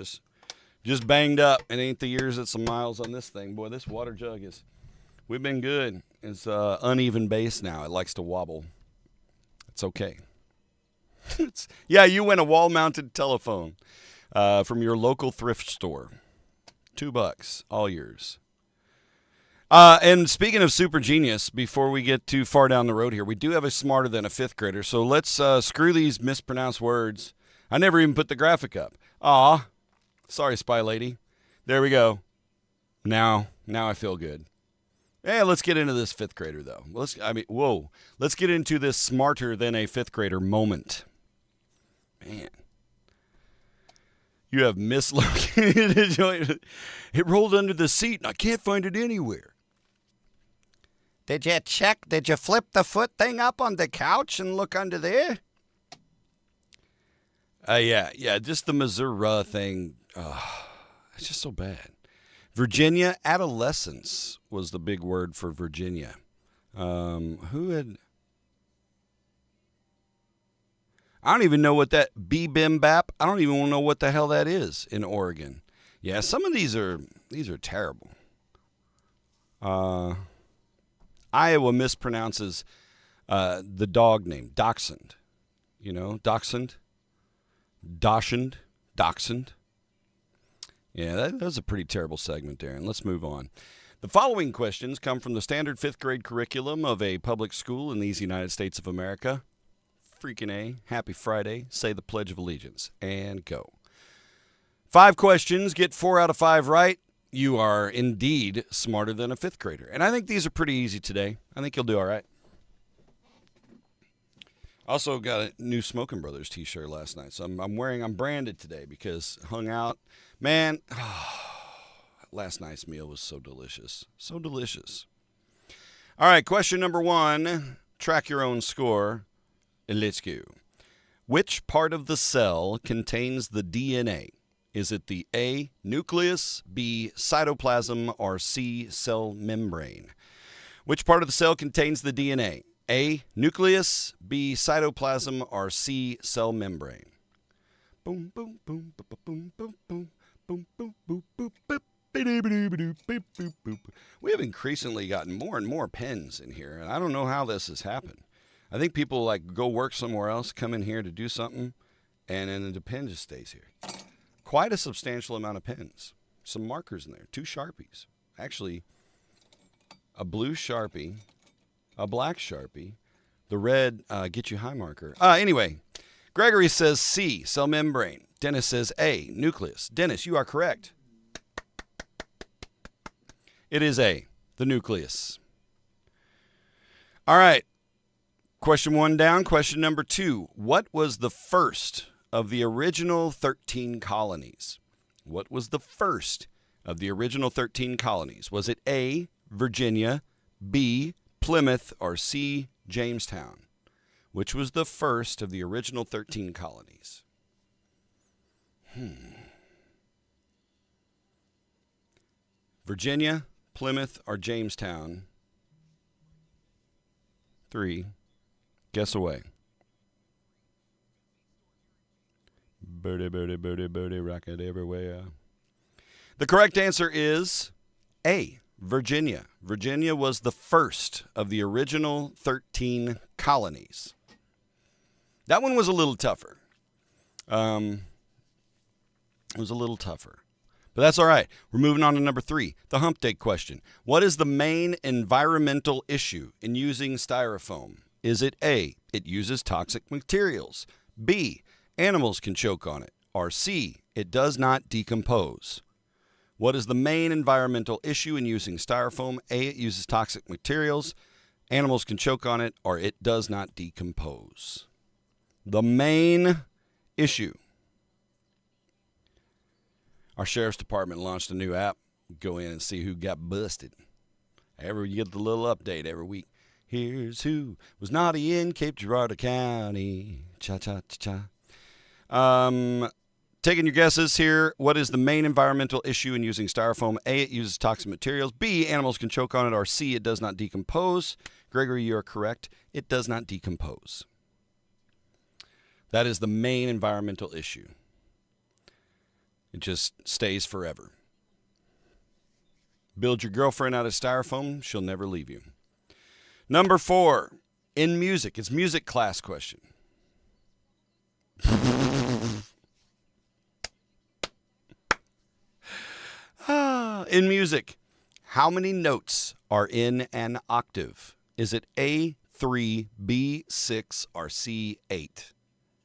just banged up. It ain't the years, it's the miles on this thing. Boy, this water jug we've been good. It's uneven base now. It likes to wobble. It's okay. Yeah, you win a wall-mounted telephone from your local thrift store. $2, all yours. And speaking of super genius, before we get too far down the road here, we do have a smarter than a fifth grader. So let's screw these mispronounced words. I never even put the graphic up. Aw, sorry, Spy Lady. There we go. Now I feel good. Hey, let's get into this fifth grader, though. Let's get into this smarter than a fifth grader moment. Man. You have mislocated a joint. It rolled under the seat, and I can't find it anywhere. Did you flip the foot thing up on the couch and look under there? Yeah, just the Missouri thing. It's just so bad. Virginia, adolescence was the big word for Virginia. I don't even know what that bibimbap. I don't even know what the hell that is in Oregon. Yeah, some of these are terrible. Iowa mispronounces The dog name, Dachshund. You know, Dachshund? Dachshund? Dachshund? Yeah, that was a pretty terrible segment there, and let's move on. The following questions come from the standard 5th grade curriculum of a public school in these United States of America. Freaking A. Happy Friday. Say the Pledge of Allegiance. And go. 5 questions. Get 4 out of 5 right. You are indeed smarter than a 5th grader. And I think these are pretty easy today. I think you'll do all right. Also got a new Smoking Brothers t-shirt last night. So I'm branded today because hung out. Man, last night's meal was so delicious. So delicious. All right, question number 1. Track your own score. Let's go. Which part of the cell contains the DNA? Is it the A, nucleus, B, cytoplasm, or C, cell membrane? Which part of the cell contains the DNA? A, nucleus, B, cytoplasm, or C, cell membrane? Boom, boom, boom, boom, boom, boom, boom, boom, boom, boom, boom, boom. We have increasingly gotten more and more pens in here, and I don't know how this has happened. I think people like go work somewhere else, come in here to do something, and then the pen just stays here. Quite a substantial amount of pens. Some markers in there. 2 Sharpies. Actually, a blue Sharpie, a black Sharpie, the red Get You High marker. Anyway, Gregory says C, cell membrane. Dennis says A, nucleus. Dennis, you are correct. It is A, the nucleus. All right. Question 1 down. Question number 2. What was the first of the original 13 colonies? What was the first of the original 13 colonies? Was it A, Virginia, B, Plymouth, or C, Jamestown? Which was the first of the original 13 colonies? Virginia, Plymouth, or Jamestown? 3. Guess away. Birdie, birdie, birdie, birdie, rocket everywhere. The correct answer is A, Virginia. Virginia was the first of the original 13 colonies. That one was a little tougher. It was a little tougher. But that's all right. We're moving on to number 3, the hump day question. What is the main environmental issue in using styrofoam? Is it A, it uses toxic materials, B, animals can choke on it, or C, it does not decompose? What is the main environmental issue in using styrofoam? A, it uses toxic materials, animals can choke on it, or it does not decompose? The main issue. Our sheriff's department launched a new app. Go in and see who got busted. You get the little update every week. Here's who was naughty in Cape Girardeau County. Cha-cha-cha-cha. Taking your guesses here. What is the main environmental issue in using styrofoam? A, it uses toxic materials. B, animals can choke on it. Or C, it does not decompose. Gregory, you are correct. It does not decompose. That is the main environmental issue. It just stays forever. Build your girlfriend out of styrofoam. She'll never leave you. Number 4, in music. It's music class question. In music, how many notes are in an octave? Is it A, 3, B, 6, or C, 8?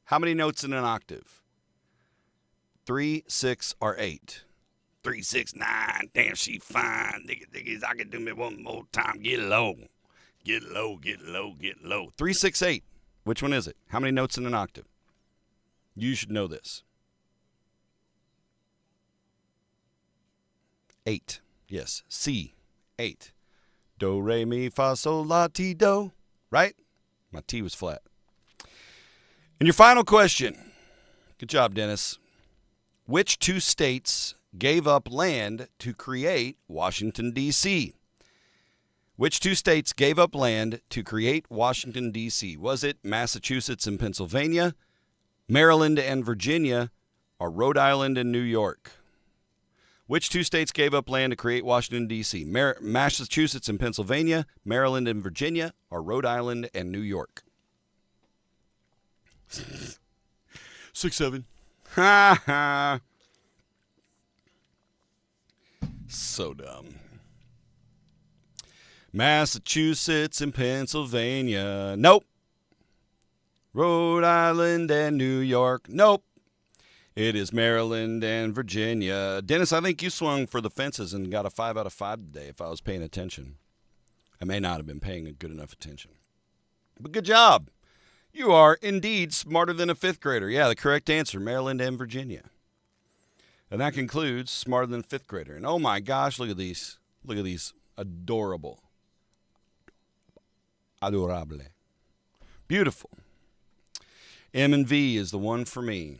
How many notes in an octave? 3, 6, or 8? 3, 6, 9. Damn, she fine. Diggy, I can do me one more time. Get low. Get low, get low, get low. 3, 6, 8. Which one is it? How many notes in an octave? You should know this. 8. Yes. C. 8. Do, re, mi, fa, sol, la, ti, do. Right? My T was flat. And your final question. Good job, Dennis. Which 2 states gave up land to create Washington, D.C.? Which 2 states gave up land to create Washington, D.C.? Was it Massachusetts and Pennsylvania, Maryland and Virginia, or Rhode Island and New York? Which two states gave up land to create Washington, D.C.? Massachusetts and Pennsylvania, Maryland and Virginia, or Rhode Island and New York? 6-7. Ha ha. So dumb. Massachusetts and Pennsylvania. Nope. Rhode Island and New York. Nope. It is Maryland and Virginia. Dennis, I think you swung for the fences and got a 5 out of 5 today if I was paying attention. I may not have been paying a good enough attention. But good job. You are indeed smarter than a 5th grader. Yeah, the correct answer, Maryland and Virginia. And that concludes smarter than a 5th grader. And oh my gosh, look at these. Look at these. Adorable. Adorable. Beautiful. M and V is the one for me.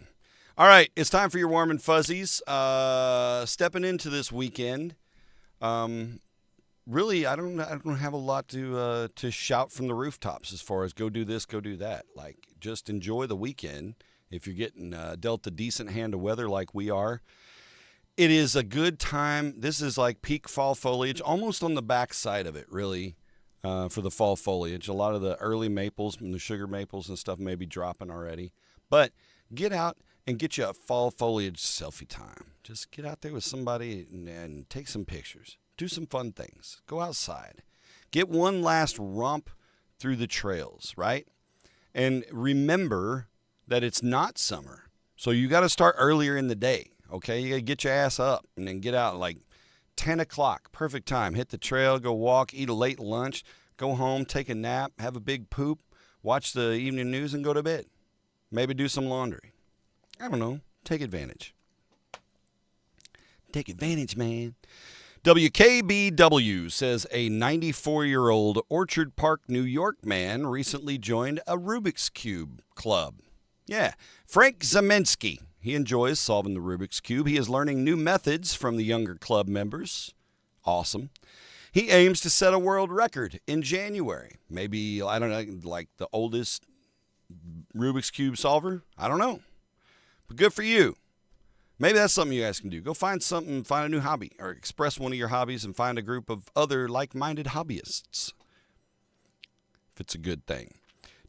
All right, it's time for your warm and fuzzies. Stepping into this weekend, really, I don't have a lot to shout from the rooftops as far as go do this, go do that. Like, just enjoy the weekend. If you're getting dealt a decent hand of weather like we are, it is a good time. This is like peak fall foliage, almost on the back side of it, really, for the fall foliage. A lot of the early maples and the sugar maples and stuff may be dropping already, but get out and get you a fall foliage selfie time. Just get out there with somebody and take some pictures. Do some fun things. Go outside. Get one last romp through the trails, right? And remember that it's not summer. So you got to start earlier in the day, okay? You got to get your ass up and then get out like 10 o'clock. Perfect time. Hit the trail, go walk, eat a late lunch, go home, take a nap, have a big poop, watch the evening news, and go to bed. Maybe do some laundry. I don't know. Take advantage. Take advantage, man. WKBW says a 94-year-old Orchard Park, New York man recently joined a Rubik's Cube club. Yeah, Frank Zemensky. He enjoys solving the Rubik's Cube. He is learning new methods from the younger club members. Awesome. He aims to set a world record in January. Maybe, I don't know, like the oldest Rubik's Cube solver? I don't know. But good for you. Maybe that's something you guys can do. Go find something, find a new hobby, or express one of your hobbies and find a group of other like-minded hobbyists. If it's a good thing.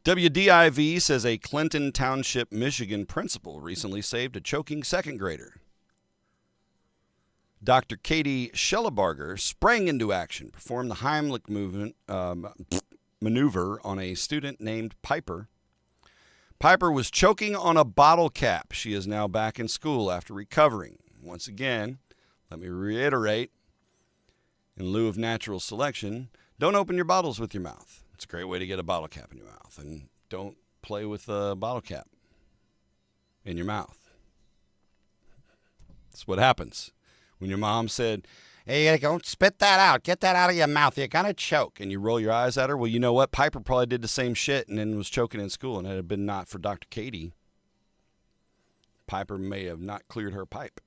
WDIV says a Clinton Township, Michigan principal recently saved a choking 2nd grader. Dr. Katie Schellebarger sprang into action, performed the Heimlich maneuver on a student named Piper. Piper was choking on a bottle cap. She is now back in school after recovering. Once again, let me reiterate, in lieu of natural selection, don't open your bottles with your mouth. It's a great way to get a bottle cap in your mouth. And don't play with a bottle cap in your mouth. That's what happens. When your mom said, hey, don't spit that out. Get that out of your mouth. You're going to choke. And you roll your eyes at her. Well, you know what? Piper probably did the same shit and then was choking in school. And had it been not for Dr. Katie, Piper may have not cleared her pipe.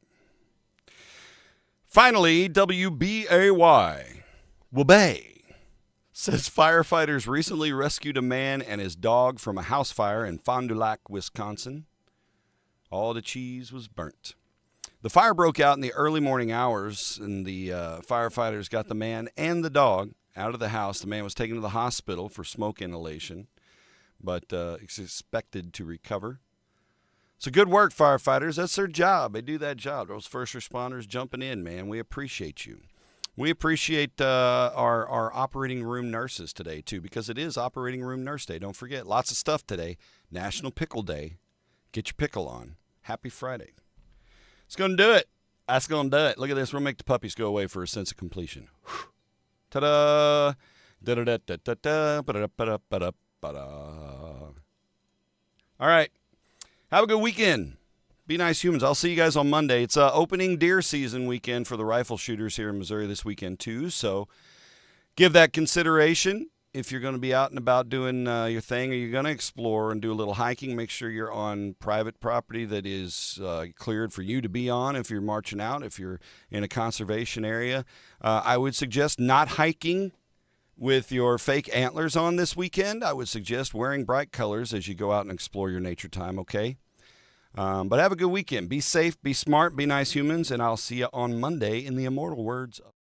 Finally, WBAY says firefighters recently rescued a man and his dog from a house fire in Fond du Lac, Wisconsin. All the cheese was burnt. The fire broke out in the early morning hours, and the firefighters got the man and the dog out of the house. The man was taken to the hospital for smoke inhalation, but is expected to recover. So good work, firefighters. That's their job. They do that job. Those first responders jumping in, man. We appreciate you. We appreciate our operating room nurses today, too, because it is Operating Room Nurse Day. Don't forget, lots of stuff today. National Pickle Day. Get your pickle on. Happy Friday. It's going to do it. That's going to do it. Look at this. We'll make the puppies go away for a sense of completion. Ta-da! All right. Have a good weekend. Be nice humans. I'll see you guys on Monday. It's opening deer season weekend for the rifle shooters here in Missouri this weekend, too. So give that consideration. If you're going to be out and about doing your thing, or you're going to explore and do a little hiking, make sure you're on private property that is cleared for you to be on if you're marching out, if you're in a conservation area. I would suggest not hiking with your fake antlers on this weekend. I would suggest wearing bright colors as you go out and explore your nature time, okay? But have a good weekend. Be safe, be smart, be nice humans, and I'll see you on Monday in the immortal words of